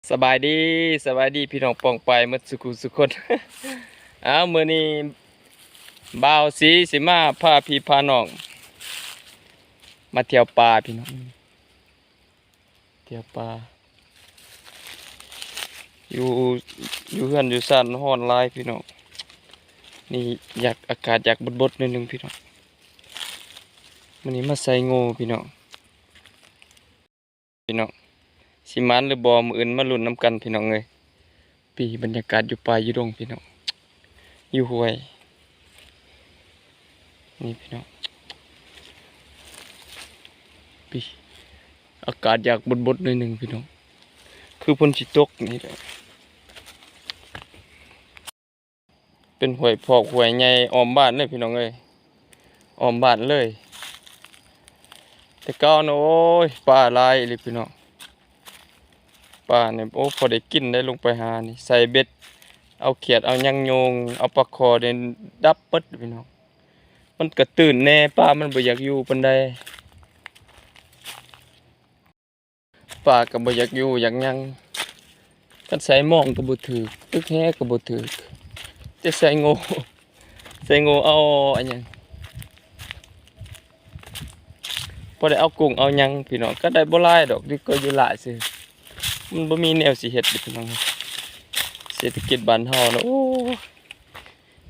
สบายดีสบายดีพี่น้องปองไปหมดสุขุสุขคน มื้อนี้บ่าวสีสิมาพาพี่พาน้องมาเที่ยวป่าพี่น้องเที่ยวป่าอยู่เฮือนอยู่ซ่านฮ้อนหลายพี่น้องนี่อยากอากาศอยากบดๆนิดนึงพี่น้องมื้อนี้มาใส่งูพี่น้องสิมันหรือบ่มื้ออื่นมาลุ้นน้ำกันพี่น้องเอ้ยปีบรรยากาศอยู่ป่าอยู่ดงพี่น้องอยู่ห้วยนี่พี่น้องปีอากาศอยากบดๆหน่อยหนึงพี่น้องคือฝนสิตกนี่แหละเป็นห้วยพอกห้วยใหญ่อ้อมบ้านเลยพี่น้องเอ้ยอ้อมบ้านเลยแต่เก่านะโอ้ยป่าหลายเลยพี่น้องป่าเนี่ยโอ้พอได้กินได้ลงไปหานี่ใส่เบ็ดเอาเขียดเอายังโยงเอาปลาคอเด่นดับเปิดพี่น้องมันก็ตื่นแน่ป่ามันบ่อยากอยู่ปานใดป่าก็บ่อยากอยู่อยากยังกันใส่หม้องก็บ่ถูกตึกแฮก็บ่ถูกจะใส่โง่เอาอันหยังพอได้เอากุ้งเอาหยังพี่น้องก็ได้บ่หลายดอกดีก็อยู่หลายซื่อมันบ่มีแนวสิเฮ็ดพี่น้องเศรษฐกิจบ้านเฮานะโอ้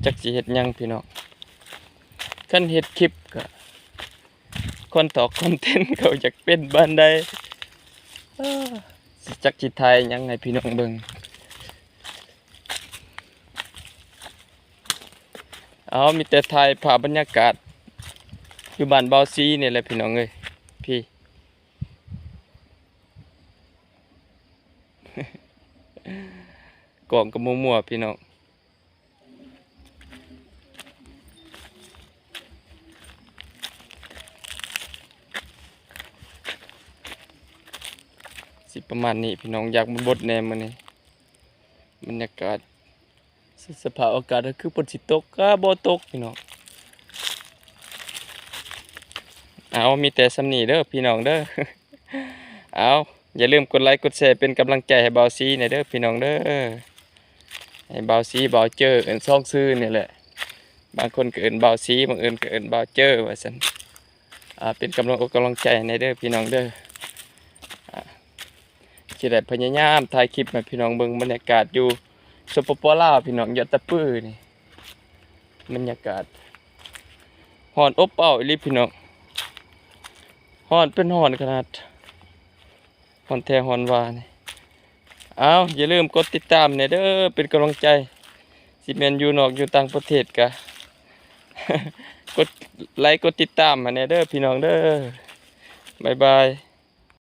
จักสิเฮ็ดหยังพี่น้องคันเฮ็ดคลิปก็คอนเทนต์เขาอยากเป็นบ้านใดจักสิถ่ายหยังให้พี่น้องเบิ่งมีแต่ถ่ายภาพบรรยากาศอยู่บ้านเบาซีนี่แหละพี่น้องเอ้ยพี่ กล่องกับมัวๆพี่น้องสิประมาณนี้พี่น้องอยากบดแนมมื้อนี้บรรยากาศสภาพอากาศก็คือฝนสิตกก็บ่ตกพี่น้องมีแต่สำนีเด้อพี่น้องเด้อ อย่าลืมกดไลค์กดแชร์เป็นกำลังใจให้เบาซีหน่อยเด้อพี่น้องเด้อให้เบาซีเบาเจอซ่องซื่อนี่แหละบางคนก็เอิ้นเบาซีบางเอิ้นก็เอิ้นเบาเจอว่าซั่นเป็นกำลังใจในเด้อพี่น้องเด้อสิได้พยายามถ่ายคลิปให้พี่น้องเบิ่งบรรยากาศอยู่สปปลาวพี่น้องยอดตะปื้อนี่บรรยากาศฮ้อนอบอ้าวอีหลีพี่น้องฮ้อนเป็นฮ้อนขนาดฮ้อนแท้ฮ้อนว่านี่อย่าลืมกดติดตามเนี่ยเด้อเป็นกำลังใจสิแม่นอยู่นอกอยู่ต่างประเทศกะ กดไลค์กดติดตามมาเนี่ยเด้อพี่น้องเด้อบ๊ายบาย